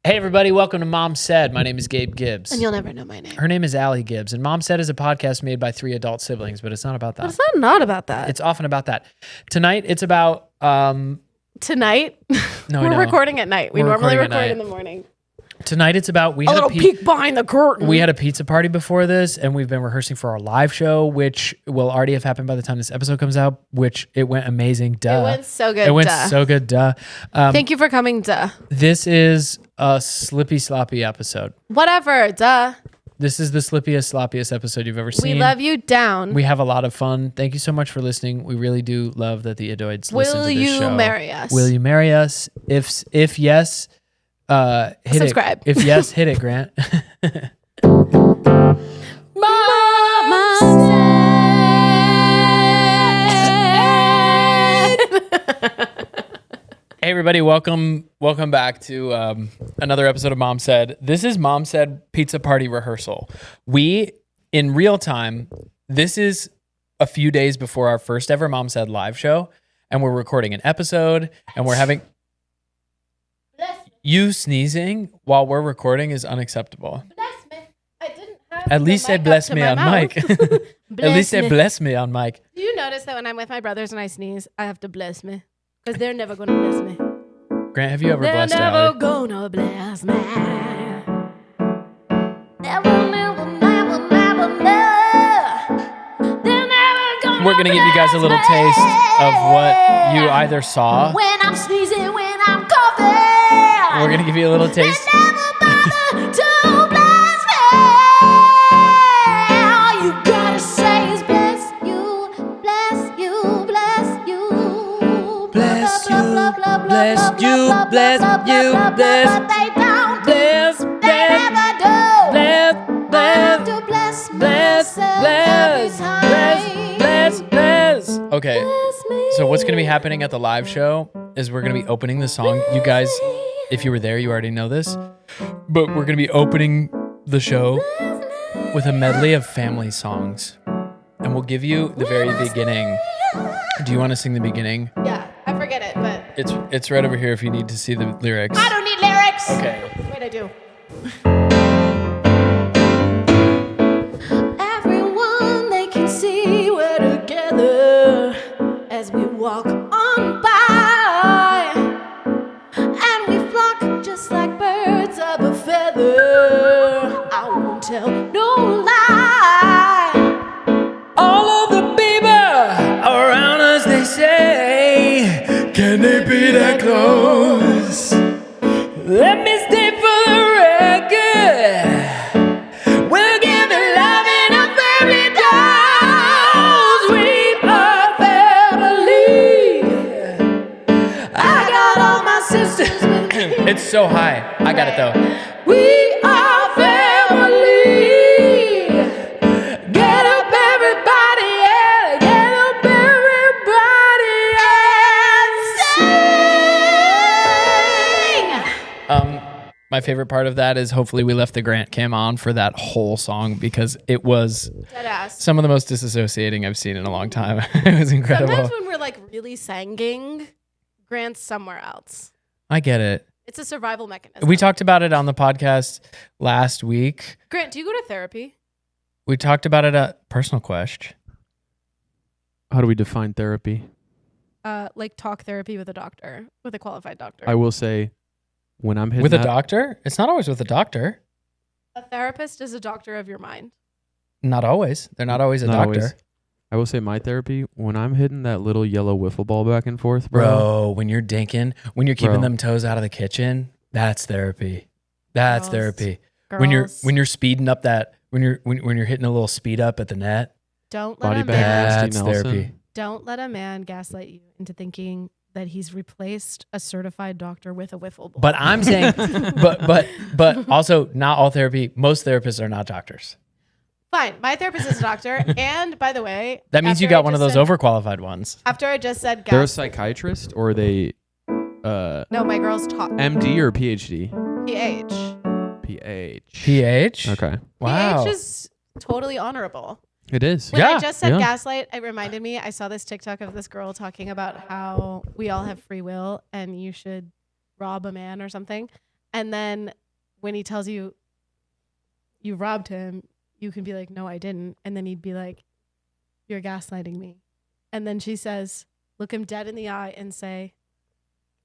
Hey everybody, welcome to Mom Said. My name is Gabe Gibbs. And you'll never know my name. Her name is Allie Gibbs. And Mom Said is a podcast made by 3 adult siblings, but it's not about that. But it's not about that. It's often about that. Tonight, it's about... Tonight? No, We're recording at night. We normally record in the morning. Tonight, it's about... A little peek behind the curtain. We had a pizza party before this, and we've been rehearsing for our live show, which will already have happened by the time this episode comes out, which it went amazing. Duh. It went so good. It went so good. Duh. Thank you for coming. Duh. This is a slippy, sloppy episode. Whatever. Duh. This is the slippiest, sloppiest episode you've ever seen. We love you down. We have a lot of fun. Thank you so much for listening. We really do love that the idoits listen to this show. Will you marry us? Will you marry us? If yes, hit subscribe. It. If yes, hit it, Grant. Mama said. Hey everybody, welcome back to another episode of Mom Said. This is Mom Said Pizza Party Rehearsal. We, in real time, this is a few days before our first ever Mom Said live show, and we're recording an episode, and we're having... You sneezing while we're recording is unacceptable. Bless me. I didn't have At least say bless me on mic. At least say bless me on mic. Do you notice that when I'm with my brothers and I sneeze, I have to bless me? Because they're never going to bless me. Grant, have you ever blessed They're Allie? never going to bless me. Never, never, never, never, never. They're never going to We're going to give you guys a little taste of what you either saw. When I'm sneezing, when I'm coughing. We're going to give you a little taste. They never bother to bless me. All you gotta say is bless you, bless you, bless you. Bless you, bless you, bless you, bless. But they don't do. Bless, They never do. bless, I have to bless myself every time. bless. Okay, Bless me. so what's going to be happening at the live show is we're going to be opening the song. You guys, if you were there, you already know this. But we're going to be opening the show with a medley of family songs. And we'll give you the very beginning. Do you want to sing the beginning? Yeah, I forget it, but It's right over here if you need to see the lyrics. I don't need lyrics. Okay. Wait, I do. Everyone, they can see we're together as we walk on by, and we flock just like birds of a feather. I won't tell no lie. All of the people around us, they say, can they be that close? Let me stay for the record. We'll give it love in a family dose. We are family. I got all my sisters with me. It's so high. I got it though. We are family. Get up everybody, yeah. Get up everybody and sing. My favorite part of that is hopefully we left the Grant cam on for that whole song because it was Deadass. some of the most disassociating I've seen in a long time. It was incredible. Sometimes when we're like really singing, Grant's somewhere else. I get it. It's a survival mechanism. We talked about it on the podcast last week. Grant, do you go to therapy? We talked about it at Personal Quest. How do we define therapy? Like talk therapy with a doctor, with a qualified doctor. I will say, when I'm hitting With a that, doctor? It's not always with a doctor. A therapist is a doctor of your mind. Not always. They're not always a not doctor. always. I will say my therapy, when I'm hitting that little yellow wiffle ball back and forth, Bro, when you're dinking, when you're keeping Bro. them toes out of the kitchen, that's therapy. That's Girls. therapy. Girls, When you're speeding up that when you're hitting a little speed up at the net, don't let Body a bag man Nasty that's Nelson. therapy. don't let a man gaslight you into thinking that he's replaced a certified doctor with a wiffle ball. But I'm saying but also not all therapy, most therapists are not doctors. Fine, my therapist is a doctor, and by the way, That means you after I got one of just those said- overqualified ones. After I just said they're a gas, psychiatrist or are they no, my girl's taught MD or PhD? PH. PH. PH? Okay. Wow. PH is totally honorable. It is. When Yeah, I just said yeah. gaslight, it reminded me, I saw this TikTok of this girl talking about how we all have free will and you should rob a man or something. And then when he tells you you robbed him, you can be like, no, I didn't. And then he'd be like, you're gaslighting me. And then she says, look him dead in the eye and say,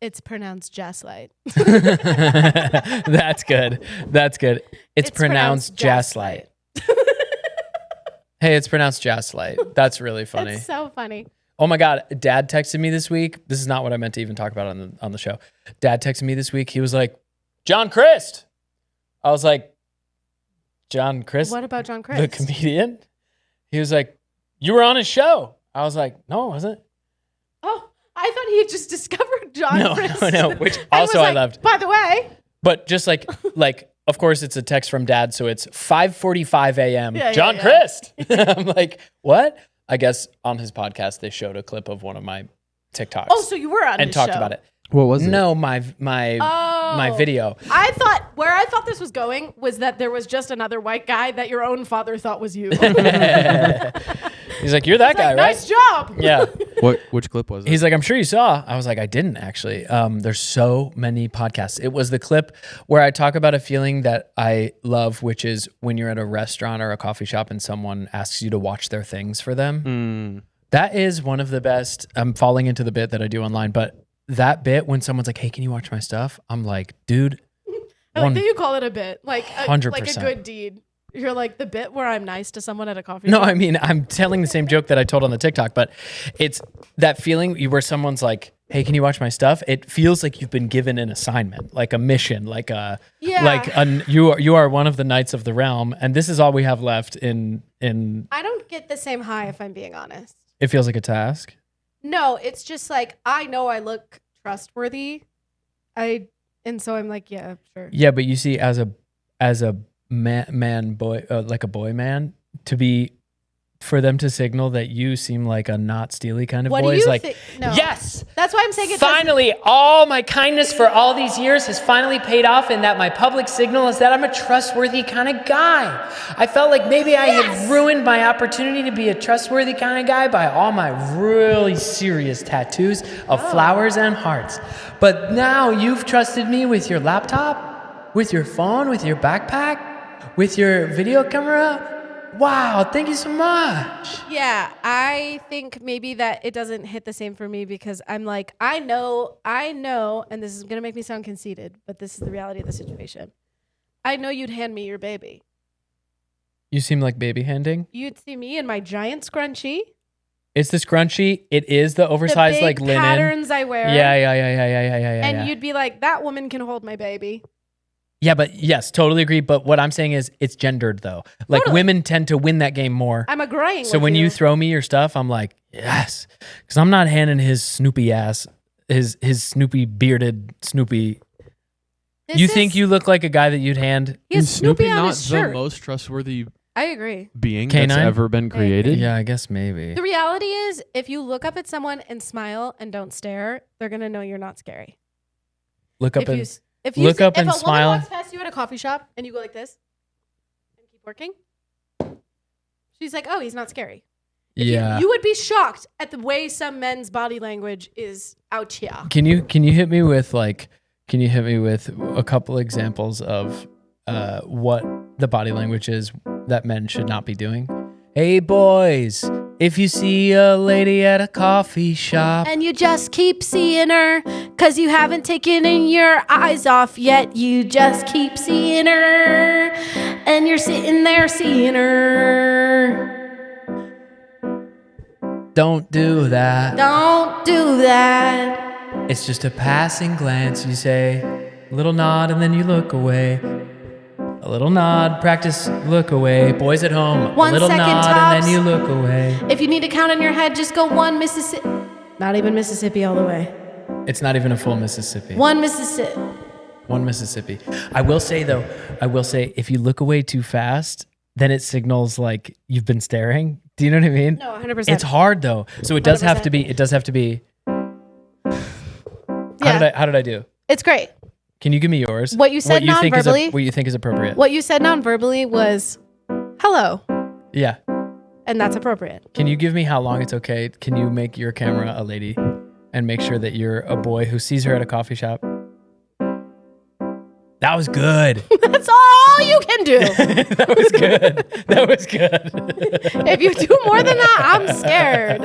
it's pronounced gaslight. That's good. That's good. It's pronounced gaslight. Hey, it's pronounced gaslight. That's really funny. It's so funny. Oh my God. Dad texted me this week. This is not what I meant to even talk about on the show. Dad texted me this week. He was like, John Christ. I was like, John Christ? What about John Christ? The comedian? He was like, you were on his show. I was like, no, I wasn't. Oh, I thought he had just discovered John Christ. No, which also I loved. By the way. But just like, of course, it's a text from Dad, so it's 5:45 a.m. Yeah, John Christ. I'm like, what? I guess on his podcast they showed a clip of one of my TikToks. Oh, so you were on and his talked show. about it. What was it? No, my video. I thought this was going was that there was just another white guy that your own father thought was you. He's like, you're that guy, right? Nice job. Yeah. Which clip was it? He's like, I'm sure you saw. I was like, I didn't actually. There's so many podcasts. It was the clip where I talk about a feeling that I love, which is when you're at a restaurant or a coffee shop and someone asks you to watch their things for them. That is one of the best. I'm falling into the bit that I do online, but that bit when someone's like, hey, can you watch my stuff? I'm like, dude. I like that you call it a bit. Like a 100%. good deed. You're like the bit where I'm nice to someone at a coffee No, shop. I mean, I'm telling the same joke that I told on the TikTok, but it's that feeling where someone's like, hey, can you watch my stuff? It feels like you've been given an assignment, like a mission, you are one of the knights of the realm. And this is all we have left in. I don't get the same high if I'm being honest. It feels like a task. No, it's just like, I know I look trustworthy. And so I'm like, yeah, sure. Yeah, but you see, as a boy, like a boy man, for them to signal that you seem like a not steely kind of What boy do is you like, think? No. yes, That's why I'm saying it finally, all my kindness for all these years has finally paid off, and that my public signal is that I'm a trustworthy kind of guy. I felt like maybe I had ruined my opportunity to be a trustworthy kind of guy by all my really serious tattoos of flowers and hearts. But now you've trusted me with your laptop, with your phone, with your backpack, with your video camera. Wow, thank you so much. Yeah, I think maybe that it doesn't hit the same for me because I'm like, I know, and this is going to make me sound conceited, but this is the reality of the situation. I know you'd hand me your baby. You seem like baby handing. You'd see me in my giant scrunchie. It's the scrunchie. It is the oversized the big like linen patterns I wear. Yeah. And you'd be like, that woman can hold my baby. Yeah, but yes, totally agree. But what I'm saying is it's gendered though. Like women tend to win that game more. I'm agreeing. So when you throw me your stuff, I'm like, yes. Because I'm not handing his Snoopy ass, his Snoopy bearded Snoopy. You think you look like a guy that you'd hand? Is Snoopy on not his the shirt. most trustworthy I agree. being Canine? that's ever been created? Yeah, I guess maybe. The reality is, if you look up at someone and smile and don't stare, they're going to know you're not scary. Look up If look up if and a smile. woman walks past you at a coffee shop and you go like this and keep working, she's like, oh, he's not scary. Yeah. You would be shocked at the way some men's body language is out here. Can you hit me with a couple examples of what the body language is that men should not be doing? Hey boys, if you see a lady at a coffee shop And you just keep seeing her because you haven't taken your eyes off yet. You just keep seeing her and you're sitting there seeing her. don't do that. Don't do that. It's just a passing glance. You say a little nod and then you look away. A little nod, practice, look away. Boys at home, 1 a little second nod tops. and then you look away. If you need to count in your head, just go 1 Mississippi. Not even Mississippi all the way. It's not even a full Mississippi. 1 Mississippi. 1 Mississippi. I will say if you look away too fast, then it signals like you've been staring. Do you know what I mean? No, 100%. It's hard though. So it does have to be. Yeah. How did I do? It's great. Can you give me yours? What you said non-verbally? What you think is appropriate? What you said non-verbally was hello, Yeah. and that's appropriate. Can you give me how long it's okay? Can you make your camera a lady and make sure that you're a boy who sees her at a coffee shop? That was good. That's all you can do. That was good. That was good. If you do more than that, I'm scared.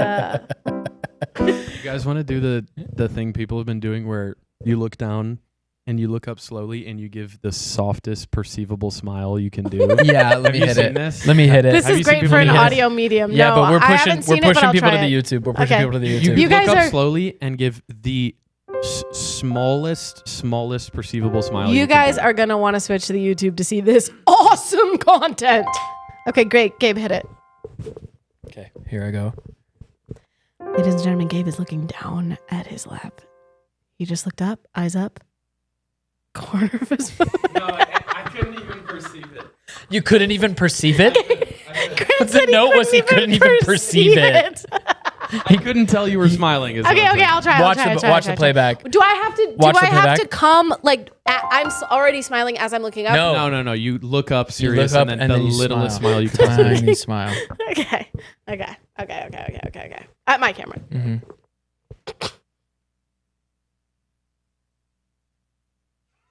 You guys want to do the thing people have been doing where you look down and you look up slowly and you give the softest perceivable smile you can do? Yeah, let me Have you hit seen it. this? Let me hit it. This is great for an audio medium. Yeah, no, but we're I pushing haven't seen it, but I'll people to try the it. YouTube. We're pushing Okay. people to the You, YouTube. You look guys up are- slowly and give the smallest perceivable smile. You can guys do. are going to want to switch to the YouTube to see this awesome content. Okay, great. Gabe, hit it. Okay, here I go. Ladies and gentlemen, Gabe is looking down at his lap. He just looked up, eyes up, corner of his mouth. No, I couldn't even perceive it. You couldn't even perceive it? Grant The said note was he couldn't even perceive it. I couldn't tell you were smiling. Okay, I'll try. Watch the playback. Do I have to? Watch do the I have playback. to come like I'm already smiling as I'm looking up? No. You look up You serious look up and then the you littlest smile. smile you can see. Tiny smile. Okay. At my camera. Mm-hmm.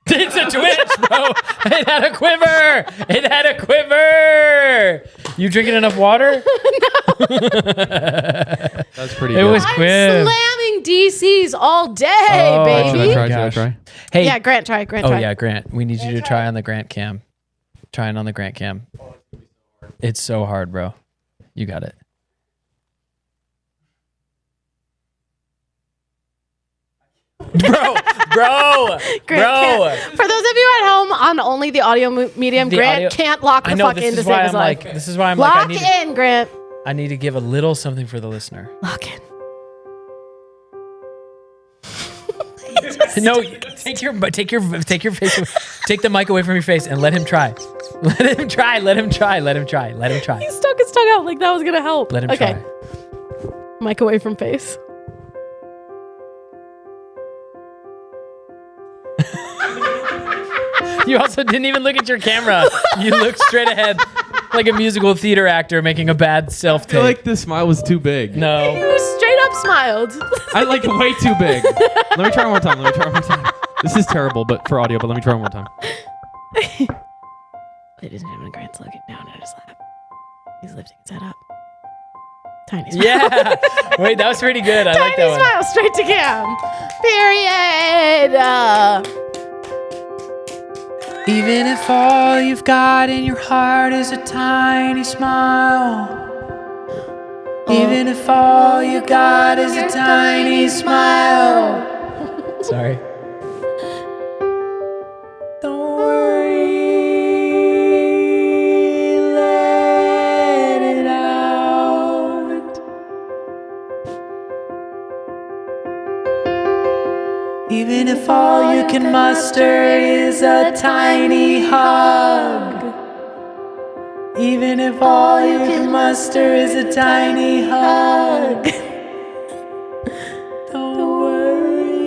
It's a twitch, bro. It had a quiver. It had a quiver. You drinking enough water? That's pretty It good. was I'm quiv. slamming DCs all day, Oh, baby. Should I Gosh. try? Hey. Yeah, Grant, try. Oh yeah, Grant. We need you to try on the Grant cam. Try it on the Grant cam. It's so hard, bro. You got it. bro. Grant can't- for those of you at home on only the audio medium, The Grant audio- can't lock the I know fuck this in to is save why his I'm life. like. This is why I'm like. Lock in, Grant. I need to give a little something for the listener. Lock in. No, take your face. Take the mic away from your face and let him try. Let him try. He stuck his tongue out like that was gonna help. Let him okay. try. Mic away from face. You also didn't even look at your camera. You looked straight ahead like a musical theater actor making a bad I feel self-tape. like this smile was too big. No. You straight up smiled. I like it way too big. Let me try one more time. This is terrible, but for audio. But let me try one more time. Ladies and gentlemen, Grant's looking down at his lap. He's lifting his head up. Tiny smile. Yeah. Wait, that was pretty good. I like Tiny that one. smile straight to cam. Period. Even if all you've got in your heart is a tiny smile. Even if all you got is a tiny smile. Sorry. Don't worry, let it out. Even if all you can muster is a tiny hug. Even if all you can muster is a tiny hug. Don't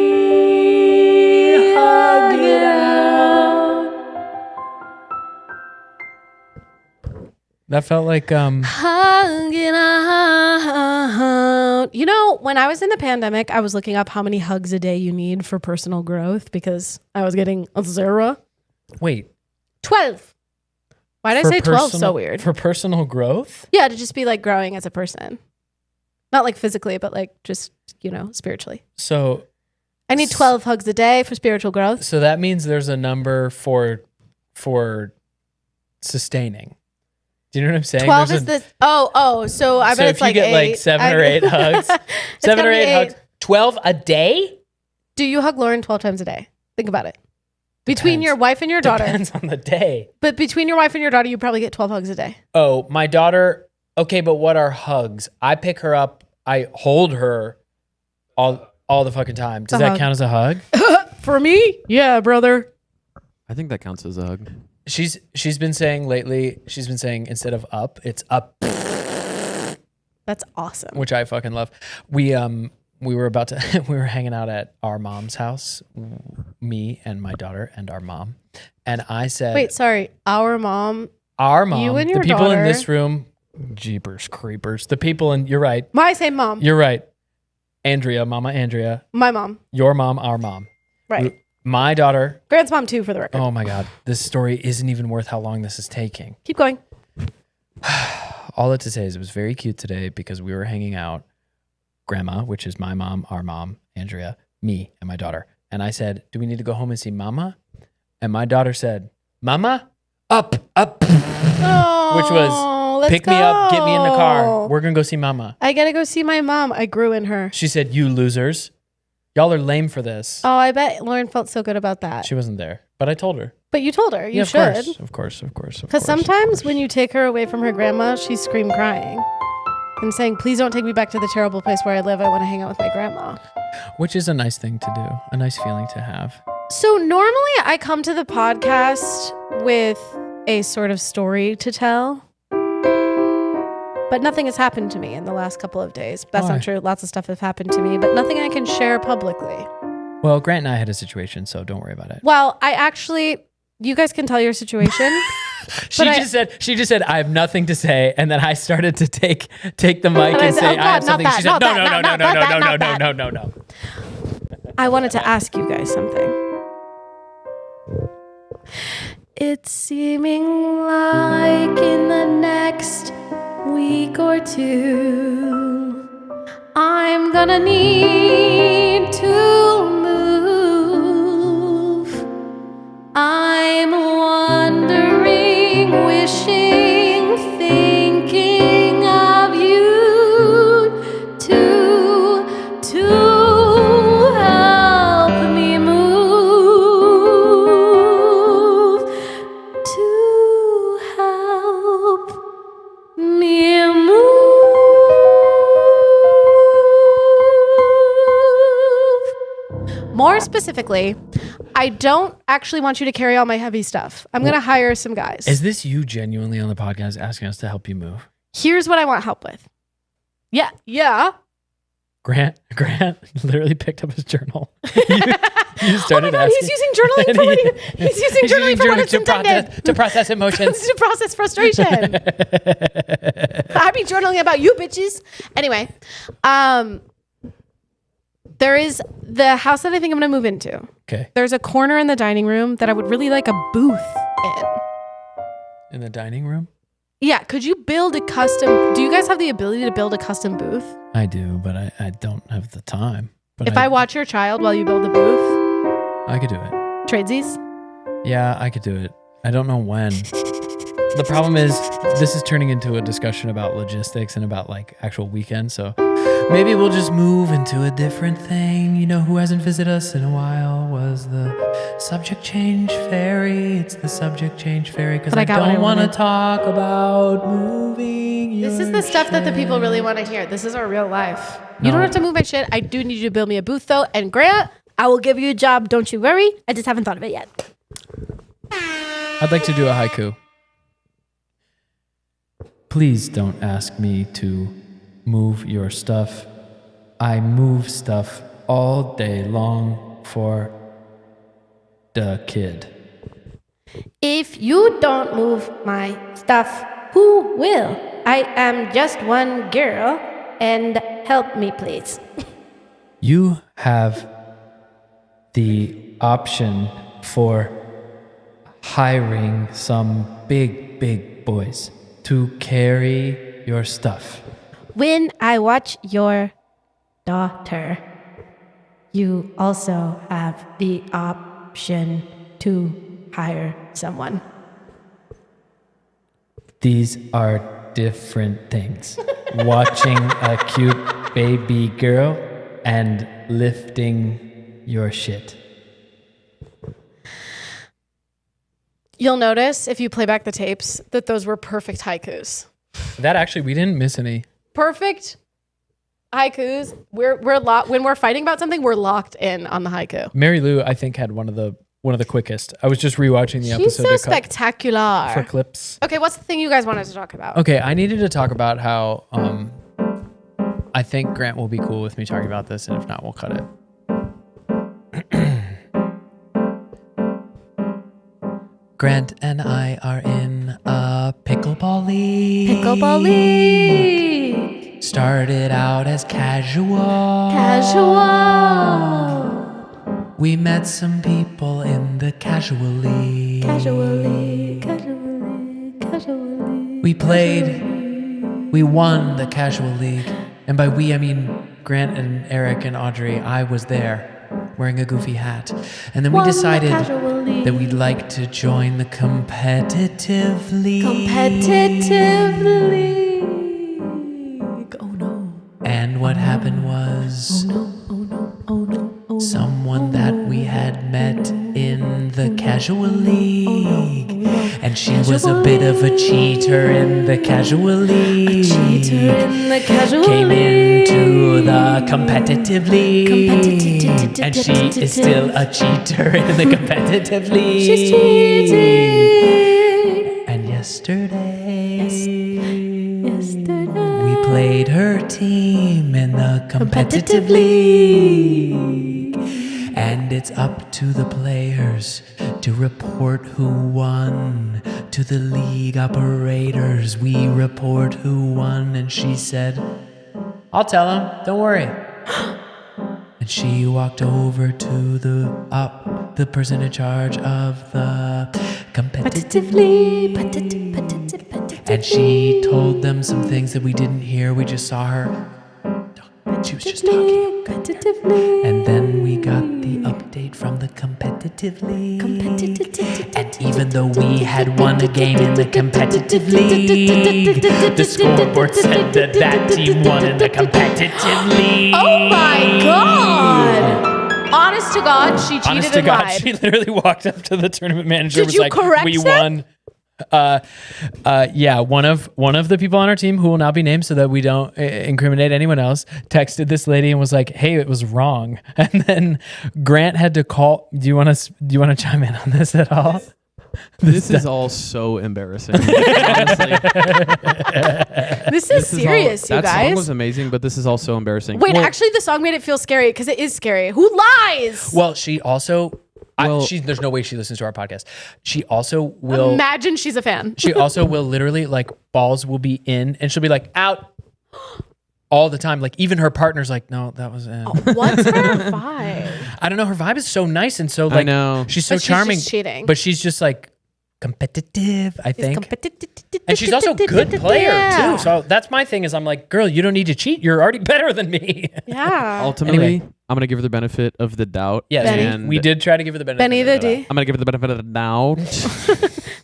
worry, hug it out. That felt like Hug it out. You know, when I was in the pandemic, I was looking up how many hugs a day you need for personal growth because I was getting a 0. wait. 12. Why did I For say 12 so personal- weird? For personal growth? Yeah, to just be like growing as a person. Not like physically, but like just, spiritually. So I need 12 hugs a day for spiritual growth. so that means there's a number for sustaining. Do you know what I'm saying? 12 There's is the so I so bet if it's like you get 8. like 7 or 8 hugs, It's 7 or gotta be 8 hugs, 12 a day? Do you hug Lauren 12 times a day? Think about it. Between Depends. your wife and your daughter. Depends on the day. But between your wife and your daughter, you probably get 12 hugs a day. Oh, my daughter. Okay, but what are hugs? I pick her up. I hold her all the fucking time. Does It's a that hug. count as a hug? For me? Yeah, brother. I think that counts as a hug. She's been saying lately. She's been saying instead of up, it's up, That's awesome. which I fucking love. We were about to we were hanging out at our mom's house, me and my daughter and our mom, and I said, Wait, sorry. Our mom. our mom, you and the your people in daughter- this room, jeepers creepers, the people in, you're right, Why I say mom? you're right. Andrea, Mama Andrea, My mom. your mom, our mom. Right. My daughter. Grant's mom too, for the record. Oh my God. This story isn't even worth how long this is taking. Keep going. All that to say is it was very cute today because we were hanging out. Grandma, which is my mom, our mom, Andrea, me, and my daughter. And I said, do we need to go home and see Mama? And my daughter said, Mama, up. Oh, Which was, let's pick me up, get me in the car. go. We're going to go see Mama. I gotta go see my mom. I grew in her. She said, you losers. Y'all are lame for this. Oh, I bet Lauren felt so good about that. She wasn't there, but I told her. But you told her. You Yeah, should. Of course. Because sometimes when you take her away from her grandma, she's scream crying and saying, please don't take me back to the terrible place where I live. I want to hang out with my grandma. Which is a nice thing to do, a nice feeling to have. So normally I come to the podcast with a sort of story to tell. But nothing has happened to me in the last couple of days. That's Why? not true. Lots of stuff has happened to me, but nothing I can share publicly. Well, Grant and I had a situation, so don't worry about it. Well, you guys can tell your situation. She just said, I have nothing to say, and then I started to take the mic and I said, say, "Oh, I God, have not something. that, She said, not no, that, no, not no, no, that, no, not no, that, no, not no, that." no, no. I wanted to ask you guys something. It's seeming like in the next week or two, I'm gonna need to move. I'm wondering, wishing, thinking of you to help me move, to help me move. More specifically, I don't actually want you to carry all my heavy stuff. I'm going to hire some guys. Is this you genuinely on the podcast asking us to help you move? Here's what I want help with. Yeah. Grant literally picked up his journal. You started Oh my God, asking. he's using journaling for when he's using journaling for when it's intended. to process emotions. To process frustration. I be journaling about you bitches. Anyway, there is the house that I think I'm going to move into. Okay. There's a corner in the dining room that I would really like a booth in. In the dining room? Yeah, could you build a custom? Do you guys have the ability to build a custom booth? I do, but I don't have the time. But If I watch your child while you build the booth, I could do it. tradesies? Yeah, I could do it. I don't know when. The problem is this is turning into a discussion about logistics and about like actual weekends. So maybe we'll just move into a different thing. You know who hasn't visited us in a while was the subject change fairy. It's the subject change fairy because But I I got what I don't want to wanted. talk about moving. This is the stuff that the people really want to hear. This is our real life. You don't have to move my shit. I do need you to build me a booth though. And Grant, I will give you a job. Don't you worry. I just haven't thought of it yet. I'd like to do a haiku. Please don't ask me to move your stuff. I move stuff all day long for the kid. If you don't move my stuff, who will? I am just one girl. And help me, please. You have the option for hiring some big boys to carry your stuff. When I watch your daughter, you also have the option to hire someone. These are different things. Watching a cute baby girl and lifting your shit. You'll notice if you play back the tapes that those were perfect haikus. That actually, we didn't miss any. Perfect haikus. When we're fighting about something, we're locked in on the haiku. Mary Lou, I think, had one of the quickest. I was just rewatching the She's episode so to spectacular. for clips. Okay, what's the thing you guys wanted to talk about? Okay, I needed to talk about how I think Grant will be cool with me talking about this, and if not, we'll cut it. Grant and I are in a pickleball league. Pickleball league. started out as casual. Casual. We met some people in the casual league. Casually. We won the casual league. And by we, I mean Grant and Eric and Audrey. I was there wearing a goofy hat. And then we decided that we'd like to join the competitive league. Oh no. And what happened was someone that we had met in the casual league. And she was a bit of a cheater in the casual league. Came into the competitive league. And she is still a cheater in the competitive league. She's cheating. And yesterday, we played her team in the competitive league. And it's up to the players to report who won. To the league operators, we report who won. And she said, I'll tell them, don't worry. And she walked over to the person in charge of the competitive league. And she told them some things that we didn't hear. We just saw her. She was just talking. And then we got the update from the competitive league. And even though we had won a game in the competitive league, the scoreboard said that team won in the competitive league. Oh my God! Honest to God, she cheated and lied. She literally walked up to the tournament manager. Did you correct "We that? won." Yeah, one of the people on our team, who will not be named so that we don't incriminate anyone else, texted this lady and was like, "Hey, it was wrong." And then Grant had to call. Do you want to chime in on this at all? This is all so embarrassing. Honestly, This is serious, you that song guys. was amazing, but this is also embarrassing. Wait, actually, the song made it feel scary because it is scary. Who lies? Well, she also. Well- There's no way she listens to our podcast. She also will. Imagine she's a fan. She also will literally, like, balls will be in and she'll be like, out all the time. Like, even her partner's like, no, that was in. What's her vibe? I don't know. Her vibe is so nice and so, like, I know. she's so But she's charming. just cheating. But she's just, like, competitive, I think. Competitive. And she's also a good player, Yeah. too. So that's my thing is I'm like, girl, you don't need to cheat. You're already better than me. Yeah. Ultimately, Anyway. I'm going to give her the benefit of the doubt. Yes, and we did try to give her the benefit. Benny of the doubt. D. I'm going to give her the benefit of the doubt.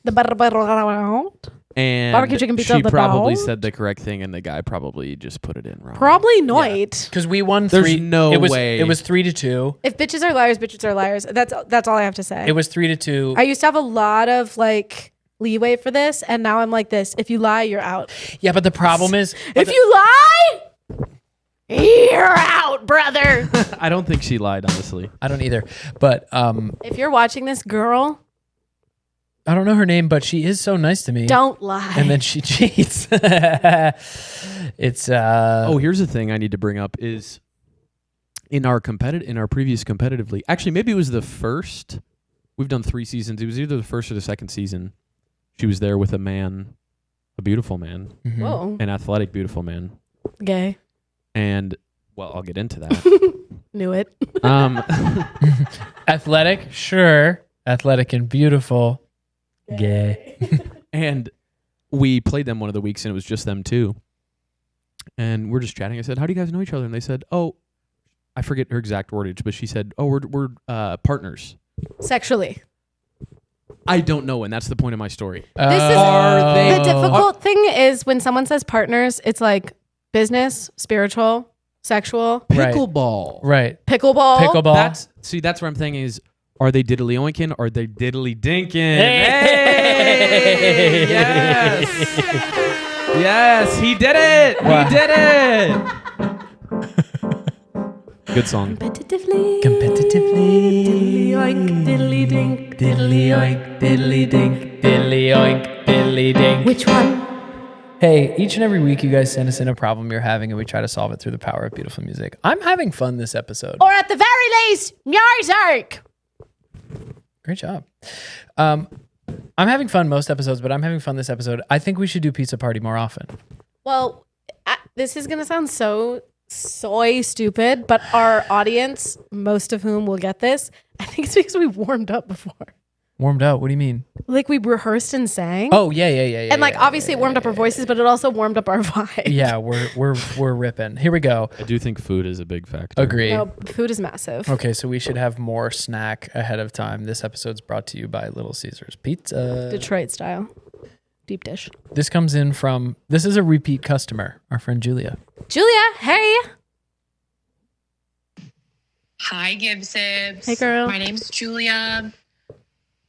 The barbaro. And Barbecue chicken pizza she of the probably doubt. said the correct thing, and the guy probably just put it in wrong. Probably not. Because we won There's 3. no it was, way. It was 3-2. If bitches are liars, bitches are liars. That's all I have to say. It was 3-2. I used to have a lot of like leeway for this, and now I'm like this. If you lie, you're out. Yeah, but the problem is, If you lie, you're out, brother. I don't think she lied, honestly. I don't either. But If you're watching this, girl, I don't know her name, but she is so nice to me. don't lie. And then she cheats. It's Oh, here's the thing I need to bring up is in our previous competitive league. Actually, maybe it was the first. We've done 3 seasons. It was either the first or the second season. She was there with a man, a beautiful man, Whoa, an athletic, beautiful man. gay. And well, I'll get into that. Knew it. athletic, sure. Athletic and beautiful. Gay. And we played them one of the weeks, and it was just them two. And we're just chatting. I said, "How do you guys know each other?" And they said, "Oh, I forget her exact wordage, but she said, "Oh, we're partners." Sexually. I don't know, and that's the point of my story. This is Are they- the difficult thing is when someone says partners, it's like business, spiritual, sexual, Right. Pickleball. Right. pickleball. Pickleball. That's what I'm thinking is, are they diddly oinking or are they diddly dinking? Hey! Yes. Yes, he did it. Wow. He did it. Good song. Competitively. Competitively. Oink, diddly dink. Diddly oink, diddly dink, diddly oink, diddly dink. Which one? Hey, each and every week you guys send us in a problem you're having and we try to solve it through the power of beautiful music. I'm having fun this episode. Or at the very least, music. Great job. I'm having fun most episodes, but I'm having fun this episode. I think we should do Pizza Party more often. Well, This is going to sound so soy stupid, but our audience, most of whom will get this, I think it's because we warmed up before. Warmed up? What do you mean? Like we rehearsed and sang. Oh, yeah. And like obviously it warmed up our voices, but it also warmed up our vibe. Yeah, we're ripping. Here we go. I do think food is a big factor. Agree. No, food is massive. Okay, so we should have more snack ahead of time. This episode's brought to you by Little Caesars Pizza. Detroit style. Deep dish. This comes in from, this is a repeat customer, our friend Julia. Julia, hey. Hi, Gibsibs. Hey, girl. My name's Julia.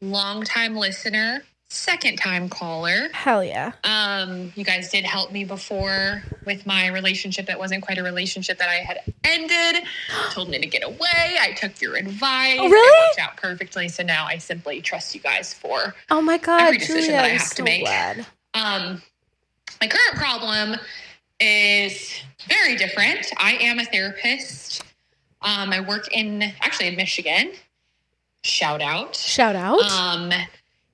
Long-time listener, second-time caller. Hell yeah. You guys did help me before with my relationship that wasn't quite a relationship that I had ended. Told me to get away. I took your advice. Oh, really? It worked out perfectly. So now I simply trust you guys for Oh my God, every decision Julia, that I I'm have so to make. glad. My current problem is very different. I am a therapist. I work in Michigan. Shout out.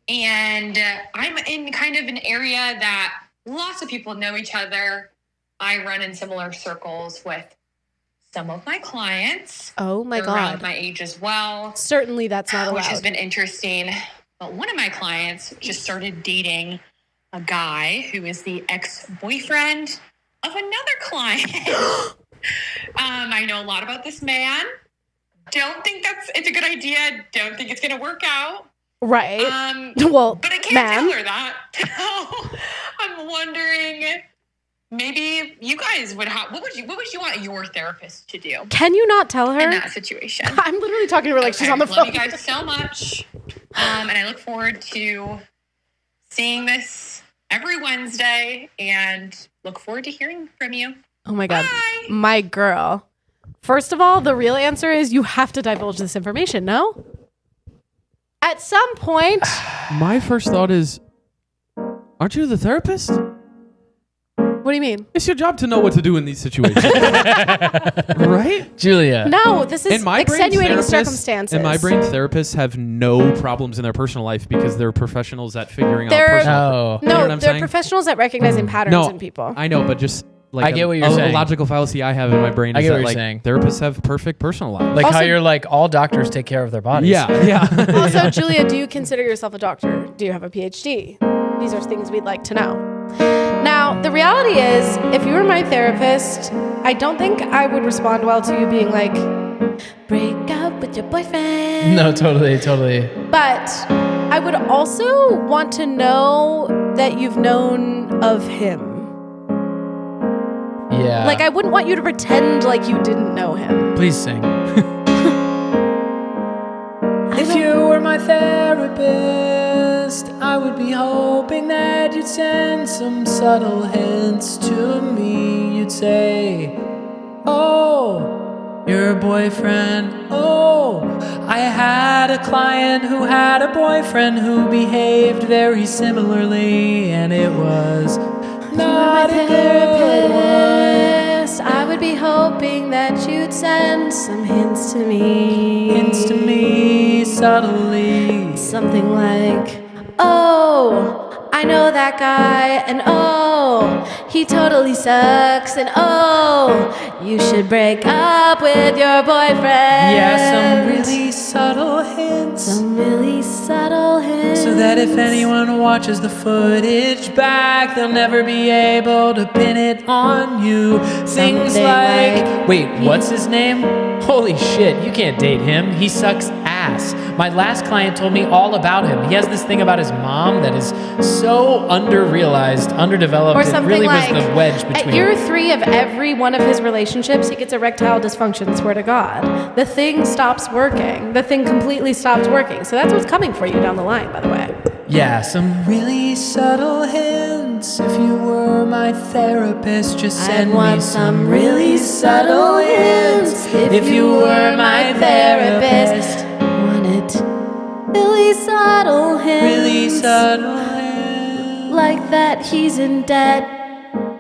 And I'm in kind of an area that lots of people know each other. I run in similar circles with some of my clients. Oh my They're God. around my age as well. Certainly that's not allowed. Which has been interesting. But one of my clients just started dating a guy who is the ex-boyfriend of another client. I know a lot about this man. Don't think it's a good idea. Don't think it's going to work out. Right. Well, but I can't tell her that. So I'm wondering, maybe you guys would have, what would you want your therapist to do Can you not tell her? in that situation? I'm literally talking to her like she's on the phone. Love you guys so much. And I look forward to seeing this every Wednesday and look forward to hearing from you. Oh my God. Bye. My girl. First of all, the real answer is you have to divulge this information, no? At some point. My first thought is, aren't you the therapist? What do you mean? It's your job to know what to do in these situations. Right? Julia. No, this is extenuating circumstances. In my brain, therapists have no problems in their personal life because they're professionals at figuring out personal. Oh. You know what No, I'm they're saying? professionals at recognizing patterns in people. I know, but just like I get what you're saying. A logical fallacy I have in my brain I is get that what you're like saying. therapists have perfect personal lives. Like Also- how you're like, all doctors take care of their bodies. yeah. Also, Julia, do you consider yourself a doctor? Do you have a PhD? These are things we'd like to know. Now, the reality is, if you were my therapist, I don't think I would respond well to you being like, break up with your boyfriend. No, totally. But I would also want to know that you've known of him. Yeah. Like, I wouldn't want you to pretend like you didn't know him. Please sing. If you were my therapist, I would be hoping that you'd send some subtle hints to me. You'd say, oh, your boyfriend. Oh, I had a client who had a boyfriend who behaved very similarly, and it was not a good one. I would be hoping that you'd send some hints to me. Hints to me subtly. Something like, oh, I know that guy, and oh, he totally sucks, and oh, you should break up with your boyfriend. Yeah, some really subtle hints. Some really subtle hints. So that if anyone watches the footage back, they'll never be able to pin it on you. Things Something like, like, wait, what's his name? Holy shit, you can't date him. He sucks ass. My last client told me all about him. He has this thing about his mom that is so under-realized, underdeveloped. Or It something really like, was the wedge between. at year 3 of every one of his relationships, he gets erectile dysfunction, swear to God. The thing stops working. The thing completely stops working. So that's what's coming for you down the line, by the way. Yeah, some really subtle hints. If you were my therapist, just send I'd want me some really subtle hints. If you were my therapist, want it really subtle hints. really subtle hints. Like that he's in debt.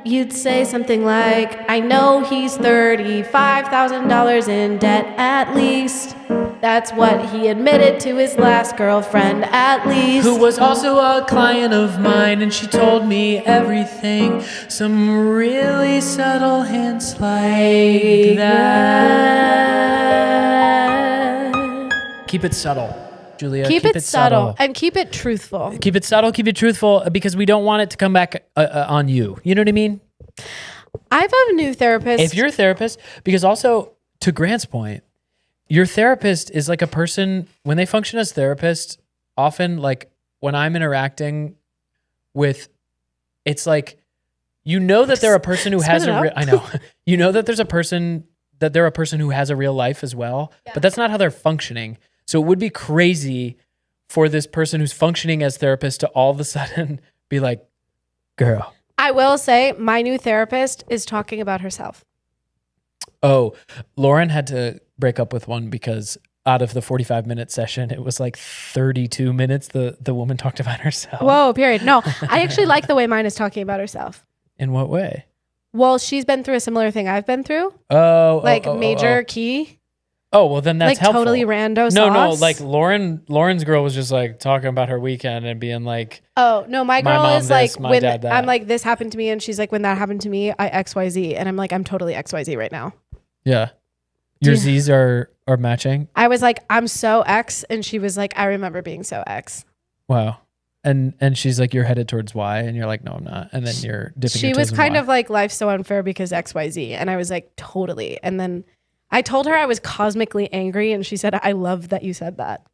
You'd say something like, I know he's $35,000 in debt at least. That's what he admitted to his last girlfriend, at least. Who was also a client of mine, and she told me everything. Some really subtle hints like that. Keep it subtle, Julia. Keep it subtle and keep it truthful. Keep it subtle, keep it truthful, because we don't want it to come back on you. You know what I mean? I have a new therapist. If you're a therapist, because also to Grant's point, your therapist is like a person, when they function as therapists, often like when I'm interacting with, it's like, you know that they're a person who has I know, you know that they're a person who has a real life as well, but that's not how they're functioning. So it would be crazy for this person who's functioning as therapist to all of a sudden be like, girl. I will say my new therapist is talking about herself. Oh, Lauren had to break up with one because out of the 45-minute session, it was like 32 minutes the woman talked about herself. Whoa, period. No, I actually like the way mine is talking about herself. In what way? Well, she's been through a similar thing I've been through. Major key. Oh, well then that's like helpful. Totally rando No, sauce. like Lauren's girl was just like talking about her weekend and being like, oh no, my girl mom is this, like my when dad that. I'm like this happened to me, and she's like when that happened to me, I XYZ, and I'm like I'm totally XYZ right now. yeah, your Z's are matching. I was like I'm so X, and she was like I remember being so X. Wow. And she's like, you're headed towards Y, and you're like, no, I'm not. And then you're dipping She your was toes in kind Y. of like life's so unfair because XYZ, and I was like totally. And then I told her I was cosmically angry, and she said I love that you said that.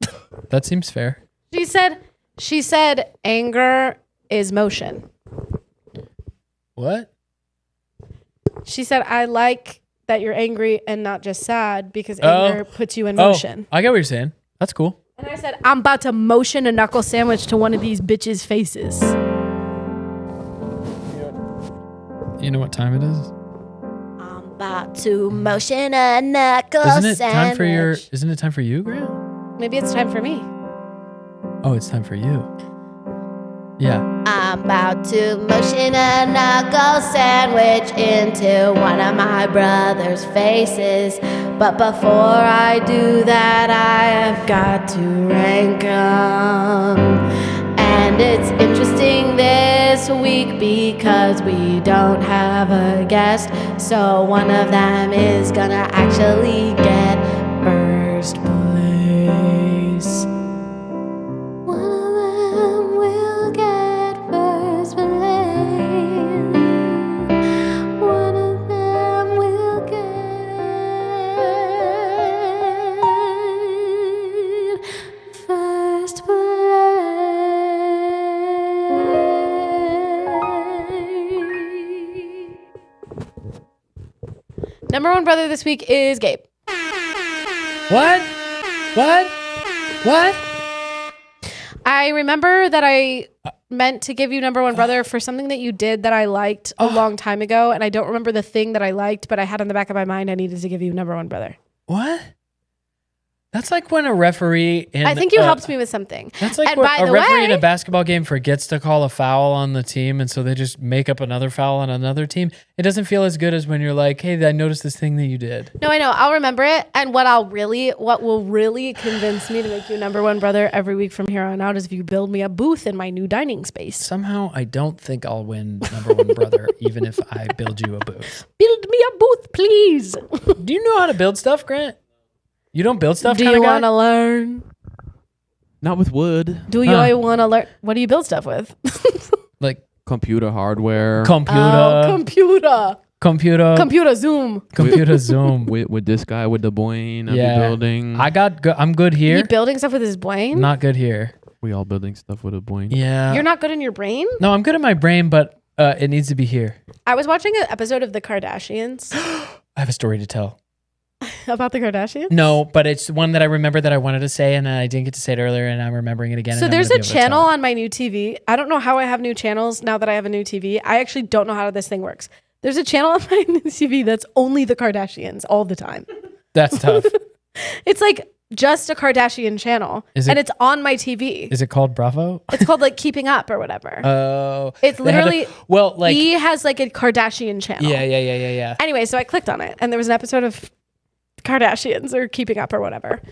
That seems fair. She said anger is motion. What? She said I like that you're angry and not just sad because anger puts you in motion. I get what you're saying. That's cool. And I said, I'm about to motion a knuckle sandwich to one of these bitches' faces. You know what time it is? I'm about to motion a knuckle Isn't it sandwich. Isn't it time for you, Grant? Maybe it's time for me. Oh, it's time for you. Yeah. I'm about to motion a knuckle sandwich into one of my brother's faces. But before I do that, I have got to rank 'em. And it's interesting this week because we don't have a guest. So one of them is gonna actually get first place. One of them will get first place. One of them will get first place. Number one brother this week is Gabe. What? I remember that I meant to give you number one brother for something that you did that I liked a long time ago, and I don't remember the thing that I liked, but I had in the back of my mind I needed to give you number one brother. What? That's like when a referee I think you helped me with something. That's like And when by a the referee in way- a basketball game forgets to call a foul on the team, and so they just make up another foul on another team. It doesn't feel as good as when you're like, hey, I noticed this thing that you did. No, I know. I'll remember it. And what will really convince me to make you number one brother every week from here on out is if you build me a booth in my new dining space. Somehow, I don't think I'll win number one brother, even if I build you a booth. Build me a booth, please. Do you know how to build stuff, Grant? You don't build stuff, Do kind you of guy? want to learn? Not with wood. Do you want to learn? What do you build stuff with? Like Computer hardware. Computer Zoom. computer Zoom. with this guy with the Boyne. Yeah. Be building. I'm good here. You building stuff with his brain? Not good here. We all building stuff with a Boyne. Yeah. You're not good in your brain? No, I'm good in my brain, but it needs to be here. I was watching an episode of The Kardashians. I have a story to tell. About the Kardashians? No, but it's one that I remember that I wanted to say, and I didn't get to say it earlier, and I'm remembering it again. So and there's I'm a gonna be able to channel tell it. on my new TV. I don't know how I have new channels now that I have a new TV. I actually don't know how this thing works. There's a channel on my new TV that's only the Kardashians all the time. That's tough. It's like just a Kardashian channel. Is it- and it's on my TV. Is it called Bravo? It's called like Keeping Up or whatever. Oh. It's they had to- literally well, like he has like a Kardashian channel. yeah. Anyway, so I clicked on it and there was an episode of Kardashians or Keeping Up or whatever.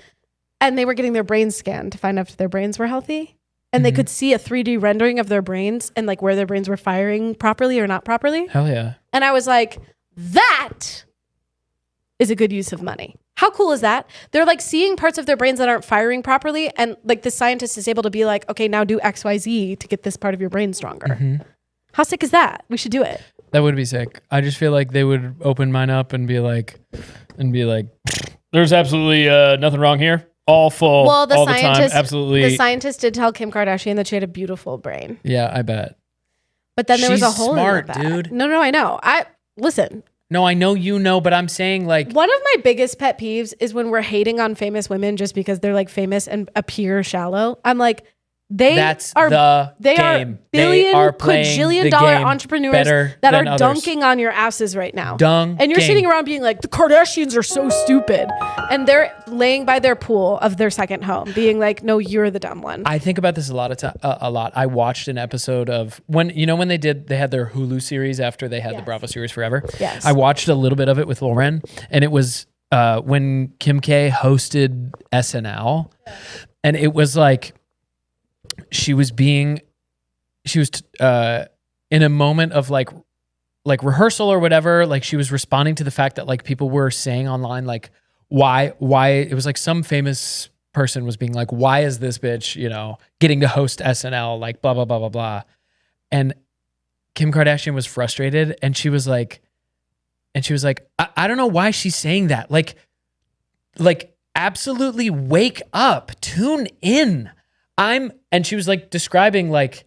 and they were getting their brains scanned to find out if their brains were healthy. And they could see a 3D rendering of their brains and like where their brains were firing properly or not properly. Hell yeah. And I was like, that is a good use of money. How cool is that? They're like seeing parts of their brains that aren't firing properly. And like the scientist is able to be like, okay, now do XYZ to get this part of your brain stronger. How sick is that? We should do it. That would be sick. I just feel like they would open mine up and be like, there's absolutely nothing wrong here. All full Well, the all the time. scientist, Absolutely. the scientist did tell Kim Kardashian that she had a beautiful brain. Yeah, I bet. But then there was a She's hole smart, in the back. dude. No, I know. Listen. No, I know you know, but I'm saying like One of my biggest pet peeves is when we're hating on famous women just because they're like famous and appear shallow. I'm like, that's the game. Billion, they are playing quadrillion the dollar game entrepreneurs better that are than others. dunking on your asses right now. Dunking. And you're sitting around being like, the Kardashians are so stupid. And they're laying by their pool of their second home, being like, no, you're the dumb one. I think about this a lot. I watched an episode of when they had their Hulu series after they had the Bravo series forever. Yes. I watched a little bit of it with Lauren, and it was when Kim K hosted SNL, and it was like she was in a moment of like rehearsal or whatever. Like she was responding to the fact that like people were saying online like why it was like some famous person was being like, why is this bitch, getting to host SNL, like blah, blah, blah, blah, blah. And Kim Kardashian was frustrated and she was like, I don't know why she's saying that. Like absolutely wake up, tune in. And she was like describing like,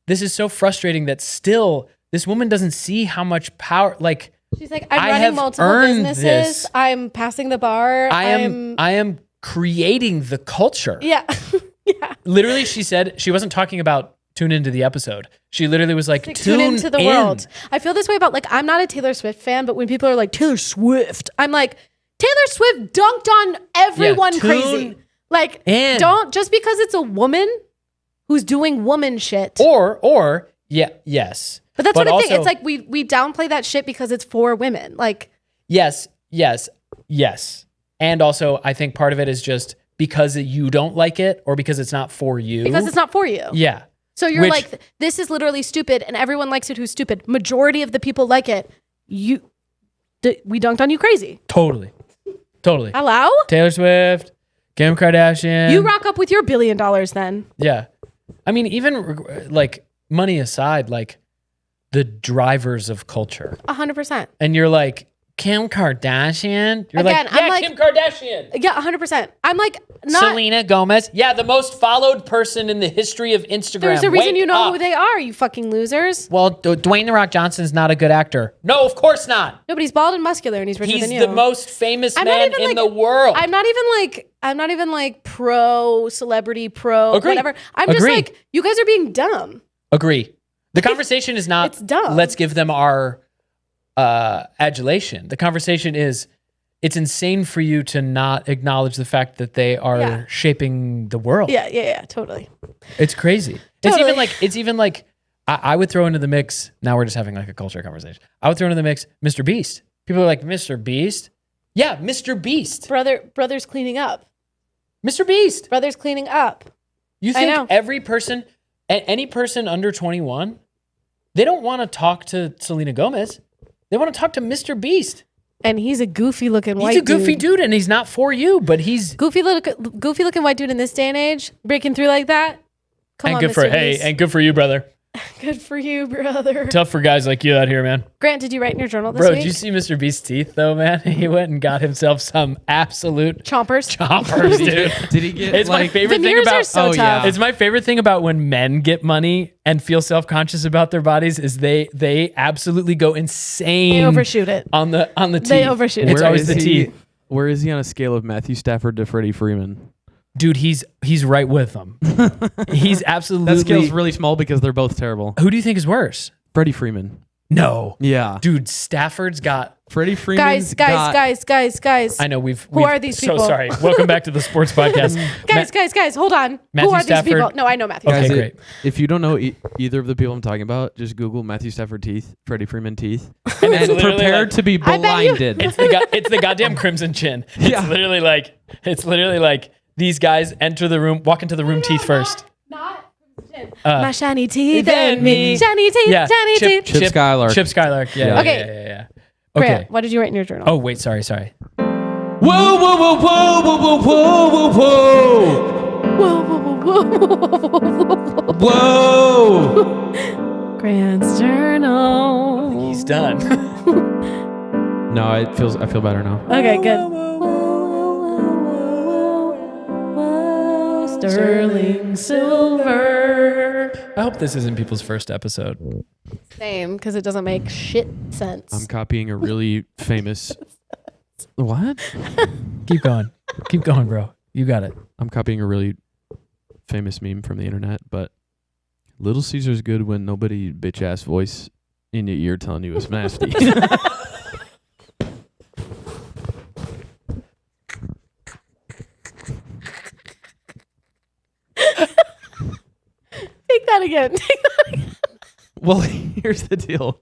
this is so frustrating that still this woman doesn't see how much power, like, She's like, I'm running multiple businesses. This. I'm passing the bar. I am creating the culture. Yeah. Yeah. Literally, she said she wasn't talking about tune into the episode. She literally was like, tune into the world. I feel this way about like, I'm not a Taylor Swift fan, but when people are like, Taylor Swift, I'm like, Taylor Swift dunked on everyone crazy. Like, don't, just because it's a woman who's doing woman shit. Yes. But that's what I think. It's like we downplay that shit because it's for women. Like, yes. And also, I think part of it is just because you don't like it or because it's not for you. Because it's not for you. Yeah. So you're like, this is literally stupid and everyone likes it who's stupid. Majority of the people like it. We dunked on you crazy. Totally. Hello? Taylor Swift, Kim Kardashian. You rock up with your $1 billion then. Yeah. I mean, even like money aside, like the drivers of culture. 100%. And you're like, Kim Kardashian? You're Again, like, yeah, I'm like, Kim Kardashian. Yeah, 100%. I'm like, not. Selena Gomez. Yeah, the most followed person in the history of Instagram. There's a reason you know up. who they are, you fucking losers. Well, Dwayne The Rock Johnson's not a good actor. No, of course not. No, but he's bald and muscular and he's richer than you. He's the most famous man in the world. I'm not even like pro celebrity, whatever. I'm just like, you guys are being dumb. Agree. The conversation is not, it's dumb. Let's give them our adulation. The conversation is, it's insane for you to not acknowledge the fact that they are shaping the world. Yeah, totally. It's crazy. Totally. It's even like I would throw into the mix. Now we're just having like a culture conversation. I would throw into the mix Mr. Beast. People are like, Mr. Beast? Yeah, Mr. Beast. Brother's cleaning up. Mr. Beast. Brother's cleaning up. You think every person, any person under 21, they don't want to talk to Selena Gomez. They want to talk to Mr. Beast. And he's a goofy looking white dude. He's a goofy dude and he's not for you, but he's goofy looking white dude in this day and age, breaking through like that. Come on, Mr. Beast. And good for you, brother. Good for you, brother. Tough for guys like you out here, man. Grant, did you write in your journal this week? Bro, did you see Mr. Beast's teeth though, man? He went and got himself some absolute chompers, Did dude. he get It's my favorite thing veneers about are so tough. Yeah. It's my favorite thing about when men get money and feel self-conscious about their bodies is they absolutely go insane. They overshoot it. On the teeth. They overshoot it. It's always the teeth. Where is he on a scale of Matthew Stafford to Freddie Freeman? Dude, he's right with them. He's absolutely. That scale's really small because they're both terrible. Who do you think is worse? Freddie Freeman. No. Yeah. Dude, Stafford's got. Freddie Freeman. Guys. I know we've. Who are these people? So sorry. Welcome back to the sports podcast. Guys, hold on. Matthew Who are Stafford. these people? No, I know Matthew. Okay, Guys, great. If you don't know either of the people I'm talking about, just Google Matthew Stafford teeth, Freddie Freeman teeth, And and prepare to be I bet you- blinded. It's the goddamn crimson chin. It's literally like these guys enter the room, walk into the room teeth first. My shiny teeth then and me. Shiny teeth, Yeah, shiny teeth. Chip Skylark. Chip Skylark. Yeah. Yeah. Okay. Yeah. Grant, Okay. what did you write in your journal? Oh wait, sorry. Whoa, whoa, whoa, whoa, whoa, whoa, whoa, whoa. Whoa. Grant's journal. He's done. No, I feel better now. Okay, good. Sterling silver. I hope this isn't people's first episode. Same, because it doesn't make shit sense. I'm copying a really famous. What? Keep going, bro. You got it. I'm copying a really famous meme from the internet, but Little Caesar's good when nobody bitch ass voice in your ear telling you it's nasty. Take that again. Well, here's the deal.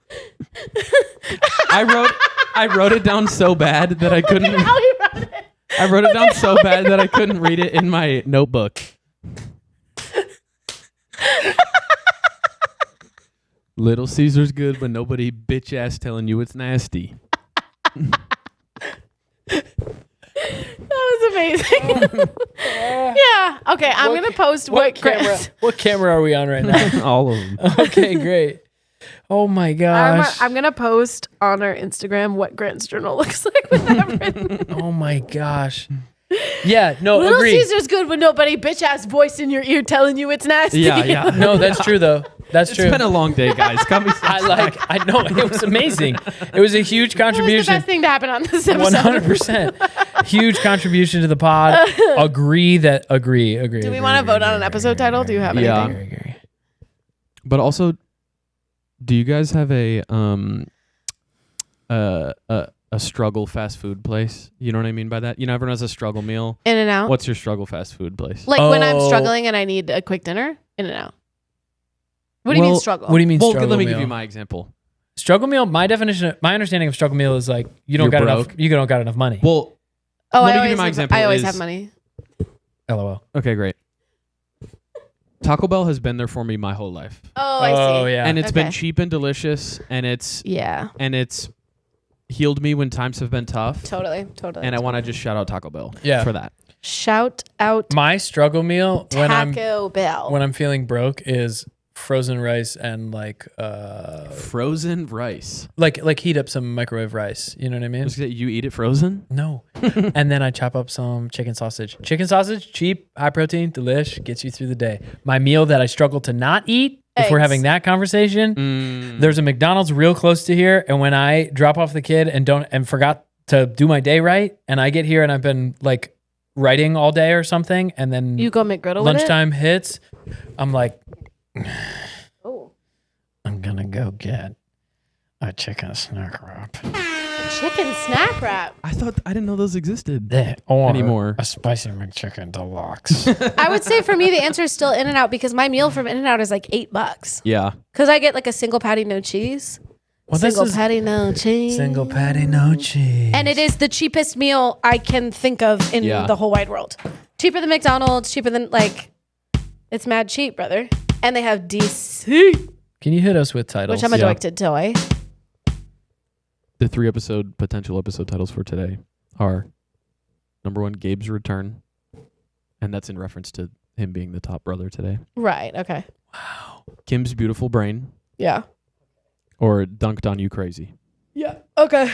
I wrote it down so bad that I couldn't. How you wrote it? I wrote it down so bad that I couldn't read it in my notebook. Little Caesar's good when nobody bitch ass telling you it's nasty. That was amazing. Yeah. Okay, I'm gonna post what Grant. What camera are we on right now? All of them. Okay, great. Oh my gosh. I'm gonna post on our Instagram what Grant's journal looks like with that written. Oh my gosh. Yeah, no, Little agree. Caesar's good when nobody bitch ass voice in your ear telling you it's nasty. Yeah. No, that's true though. That's It's true. been a long day, guys. Cut me some I know it was amazing. It was a huge That was the contribution. best thing to happen on this episode. 100%. Huge contribution to the pod. Agree. Do we want to vote on an episode title? Do you have Yeah. anything? Agree. But also, do you guys have a struggle fast food place? You know what I mean by that? You know, everyone has a struggle meal. In and out. What's your struggle fast food place? Like when I'm Oh. struggling and I need a quick dinner? In and out. What do you mean Well, struggle? What do you mean Well, struggle let me meal? give you my example. Struggle meal, my understanding of struggle meal is like you don't You're got broke. enough. You don't got enough money. Well, Oh, let me I give you always my have, example. I always is- have money. LOL. Okay, great. Taco Bell has been there for me my whole life. Oh, I see. Oh yeah. And it's been Okay. cheap and delicious, and it's Yeah, healed me when times have been tough. totally. And I want to just shout out Taco Bell Yeah. for that. Shout out My struggle meal Taco Bell. when I'm feeling broke is frozen rice and like Frozen rice. like heat up some microwave rice. You know what I mean? Was that you eat it frozen? No. And then I chop up some chicken sausage. Chicken sausage, cheap, high protein, delish, gets you through the day. My meal that I struggle to not eat, if we're Eggs. having that conversation, there's a McDonald's real close to here. And when I drop off the kid and forgot to do my day right, and I get here and I've been like writing all day or something, and then You go McGriddle with it? lunchtime hits, I'm like, Oh. I'm gonna go get a chicken snack wrap. Chicken snack wrap. I didn't know those existed Or anymore. a spicy McChicken deluxe. I would say for me, the answer is still In-N-Out because my meal from In-N-Out is like $8. Yeah. Because I get like a single patty, no cheese. Well, this Single is patty, no cheese. single patty, no cheese. And it is the cheapest meal I can think of in Yeah. the whole wide world. Cheaper than McDonald's, cheaper than it's mad cheap, brother. And they have DC, Can you hit us with titles? which I'm addicted to. The 3 potential episode titles for today are number 1, Gabe's Return. And that's in reference to him being the top brother today. Right, okay. Kim's Beautiful Brain, Yeah. or Dunked on You Crazy. Yeah. Okay.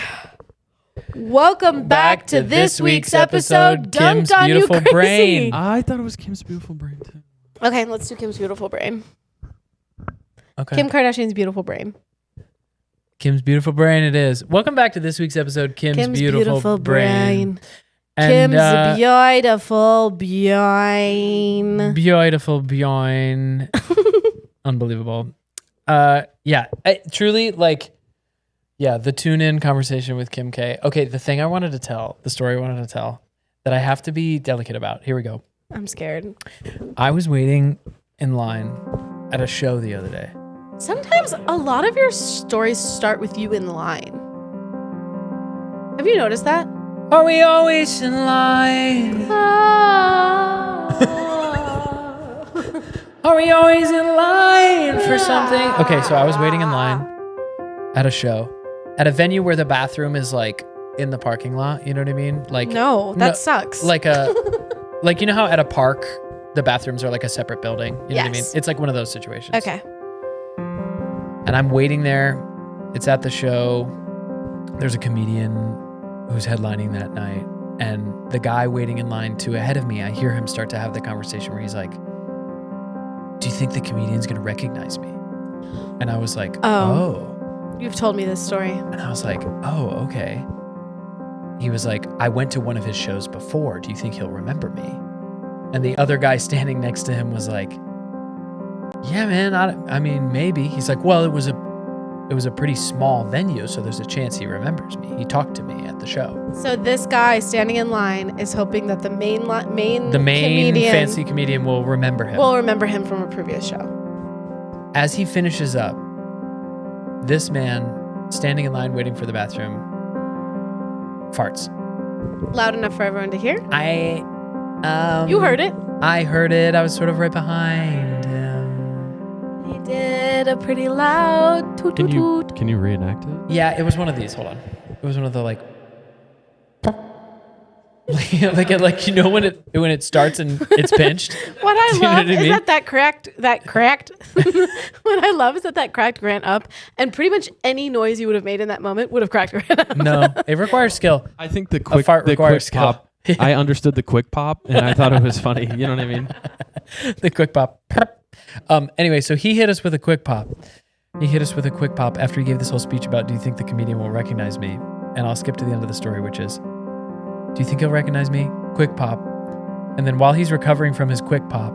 Welcome back to this week's episode, Kim's Dunked on You Beautiful Crazy. Brain. I thought it was Kim's Beautiful Brain too. Okay, let's do Kim's Beautiful Brain. Okay. Kim Kardashian's Beautiful Brain. Kim's Beautiful Brain it is. Welcome back to this week's episode, Kim's Beautiful Brain. And, Kim's beautiful brain. Beautiful brain. Unbelievable. Yeah, truly the tune-in conversation with Kim K. Okay, the story I wanted to tell that I have to be delicate about. Here we go. I'm scared. I was waiting in line at a show the other day. Sometimes a lot of your stories start with you in line. Have you noticed that? Are we always in line? Ah. Are we always in line for something? Okay, so I was waiting in line at a show, at a venue where the bathroom is like in the parking lot. You know what I mean? Like Sucks. Like like you know how at a park the bathrooms are like a separate building. You know what I mean? It's like one of those situations. Okay. And I'm waiting there. It's at the show. There's a comedian who's headlining that night, and the guy waiting in line ahead of me, I hear him start to have the conversation where he's like, do you think the comedian's gonna recognize me? And I was like, oh. You've told me this story. And I was like, oh, okay. He was like, I went to one of his shows before. Do you think he'll remember me? And the other guy standing next to him was like, yeah, man, I mean, maybe. He's like, well, it was a pretty small venue, so there's a chance he remembers me. He talked to me at the show. So this guy standing in line is hoping that the main comedian, fancy comedian will remember him. Will remember him from a previous show. As he finishes up, this man standing in line waiting for the bathroom farts. Loud enough for everyone to hear? You heard it. I heard it. I was sort of right behind him. He did a pretty loud toot toot toot. Can you reenact it? Yeah, it was one of these. Hold on. It was one of the like you know when it starts and it's pinched. What I Do you know love what I is mean? that cracked. What I love is that cracked Grant up, and pretty much any noise you would have made in that moment would have cracked Grant up. No, it requires skill. I think the A fart requires skill. pop. I understood the quick pop, and I thought it was funny. You know what I mean? The quick pop. Anyway, so he hit us with a quick pop. He hit us with a quick pop after he gave this whole speech about, do you think the comedian will recognize me? And I'll skip to the end of the story, which is, do you think he'll recognize me? Quick pop. And then while he's recovering from his quick pop.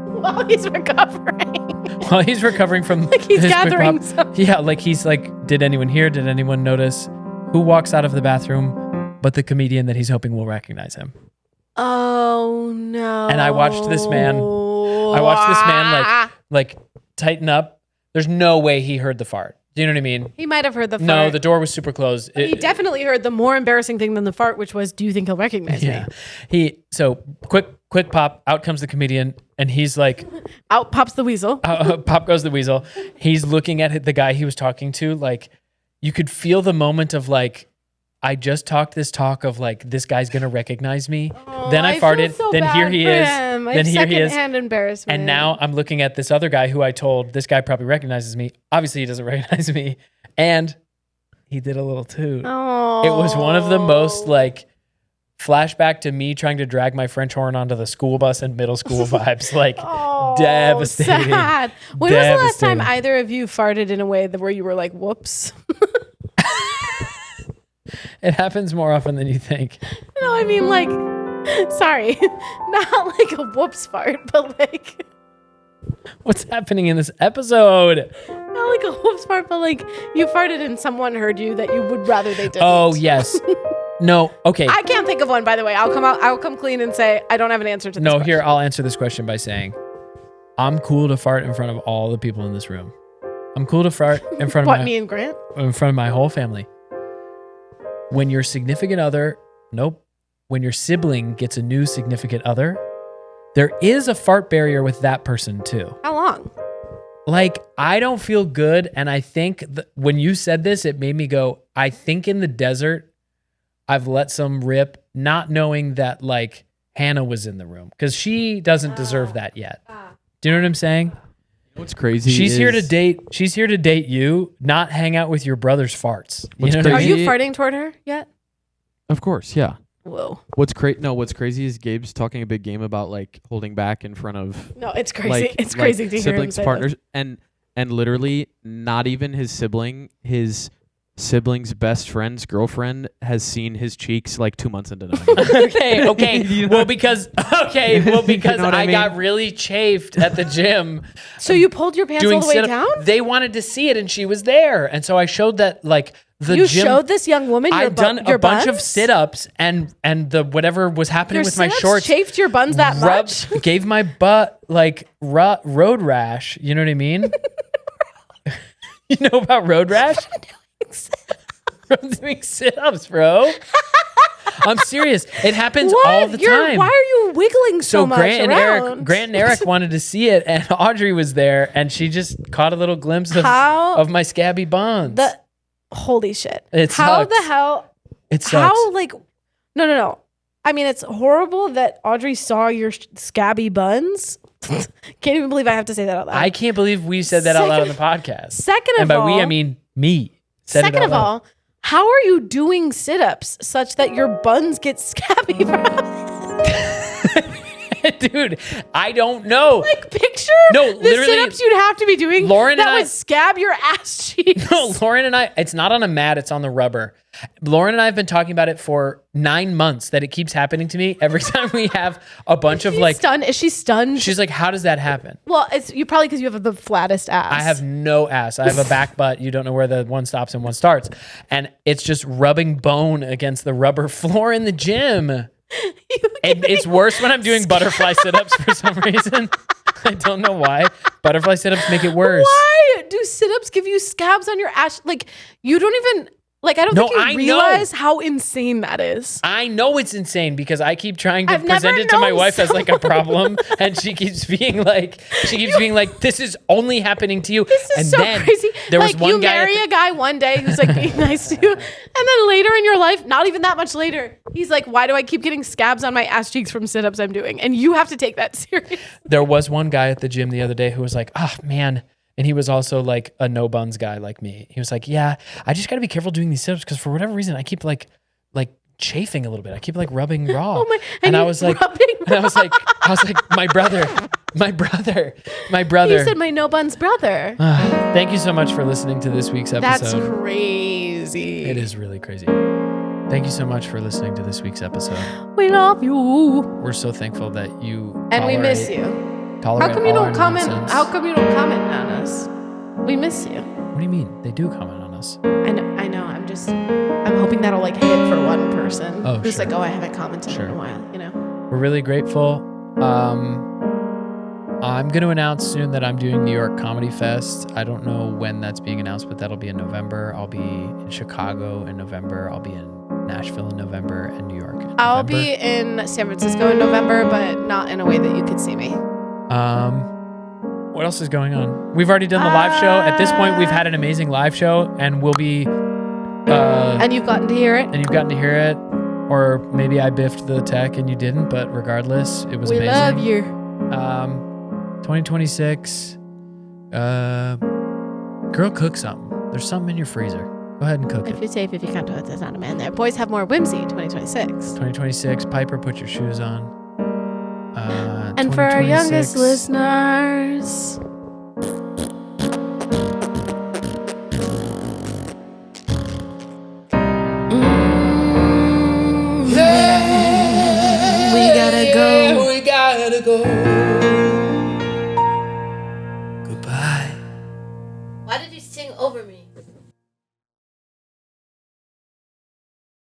While he's recovering. While he's recovering from like he's his gathering quick pop. something. Yeah, like he's like, did anyone hear? Did anyone notice? Who walks out of the bathroom but the comedian that he's hoping will recognize him? Oh no. And I watched this man like tighten up. There's no way he heard the fart. Do you know what I mean? He might have heard the fart. No, the door was super closed. He definitely heard the more embarrassing thing than the fart, which was, do you think he'll recognize me? So quick pop, out comes the comedian, and he's like, out pops the weasel. Pop goes the weasel. He's looking at the guy he was talking to, like, you could feel the moment of like, I just talked this talk of like, this guy's gonna recognize me. Then I farted. So then here he is. Then here he is. Secondhand embarrassment. And now I'm looking at this other guy who I told, this guy probably recognizes me. Obviously he doesn't recognize me. And he did a little toot. Oh. It was one of the most like flashback to me trying to drag my French horn onto the school bus and middle school vibes. Like devastating. Sad. When was the last time either of you farted in a way where you were like, whoops? It happens more often than you think. No, I mean like, sorry, not like a whoops fart, but like, what's happening in this episode? Not like a whoops fart, but like you farted and someone heard you that you would rather they didn't. Oh yes. No. Okay. I can't think of one, by the way. I'll come clean and say I don't have an answer to this. No, question. here I'll answer this question by saying, I'm cool to fart in front of all the people in this room. I'm cool to fart in front of me and Grant? In front of my whole family. When your significant other, when your sibling gets a new significant other, there is a fart barrier with that person too. How long? Like, I don't feel good. And I think when you said this, it made me go, I think in the desert, I've let some rip, not knowing that like Hannah was in the room because she doesn't deserve that yet. Do you know what I'm saying? What's crazy? She's here to date you, not hang out with your brother's farts. What's know crazy? Are you farting toward her yet? Of course, yeah. Whoa. What's crazy is Gabe's talking a big game about like holding back in front of. No, it's crazy. Like, it's crazy to hear him siblings, say partners, and literally not even his sibling's best friend's girlfriend has seen his cheeks like 2 months into knowing. Okay. You know? Well, because you know I mean? Got really chafed at the gym. So you pulled your pants all the way down? They wanted to see it, and she was there, and so I showed that like the you gym. showed this young woman. I'd done a bunch of sit-ups, and the whatever was happening with my shorts chafed your buns that much. Gave my butt like road rash. You know what I mean? You know about road rash? I'm doing sit-ups, bro. I'm serious. It happens What? all the time. Why are you wiggling so much around? Grant and Eric wanted to see it, and Audrey was there, and she just caught a little glimpse of my scabby buns. Holy shit. How the hell? It sucks. How, like, no. I mean, it's horrible that Audrey saw your scabby buns. Can't even believe I have to say that out loud. I can't believe we said that out loud on the podcast. Second and of all. by we, I mean me. Second of all, how are you doing sit-ups such that your buns get scabby from Dude, I don't know. Like, picture the literally, sit-ups you'd have to be doing Lauren that and would scab your ass cheeks. No, Lauren and I, it's not on a mat, it's on the rubber. Lauren and I have been talking about it for 9 months that it keeps happening to me every time we have a bunch of like... stunned? Is she stunned? She's like, how does that happen? Well, it's you probably because you have the flattest ass. I have no ass. I have a back butt. You don't know where the one stops and one starts. And it's just rubbing bone against the rubber floor in the gym. And it's worse when I'm doing butterfly sit-ups for some reason. I don't know why. Butterfly sit-ups make it worse. Why do sit-ups give you scabs on your ass? Like, you don't even... Like, I don't think you realize how insane that is. I know it's insane because I keep trying to present it to my wife as like a problem. And she keeps being like, this is only happening to you. This is and so then crazy. There was like, one you guy marry a guy one day who's like being nice to you. And then later in your life, not even that much later, he's like, why do I keep getting scabs on my ass cheeks from sit-ups I'm doing? And you have to take that seriously. There was one guy at the gym the other day who was like, oh, man. And he was also like a no buns guy like me. He was like, yeah, I just got to be careful doing these sit-ups because for whatever reason, I keep like chafing a little bit. I keep like rubbing raw. Oh my, and I was like, my brother. You said my no buns brother. Thank you so much for listening to this week's episode. That's crazy. It is really crazy. Thank you so much for listening to this week's episode. We love you. We're so thankful that you and we miss you. How come you don't comment? How come you don't comment on us? We miss you. What do you mean? They do comment on us. I know. I'm hoping that'll like hit for one person. Oh, who's sure. like, oh, I haven't commented in a while. You know. We're really grateful. I'm going to announce soon that I'm doing New York Comedy Fest. I don't know when that's being announced, but that'll be in November. I'll be in Chicago in November. I'll be in Nashville in November and New York in November. I'll be in San Francisco in November, but not in a way that you could see me. What else is going on? We've already done the live show. At this point, we've had an amazing live show, and we'll be. And you've gotten to hear it. And you've gotten to hear it, or maybe I biffed the tech and you didn't. But regardless, it was amazing. We love you. 2026. Girl, cook something. There's something in your freezer. Go ahead and cook it. If you're safe, if you can't do it, there's not a man there. Boys have more whimsy. 2026. 2026. Piper, put your shoes on. And for our youngest listeners, we gotta go. We gotta go. Goodbye. Why did you sing over me?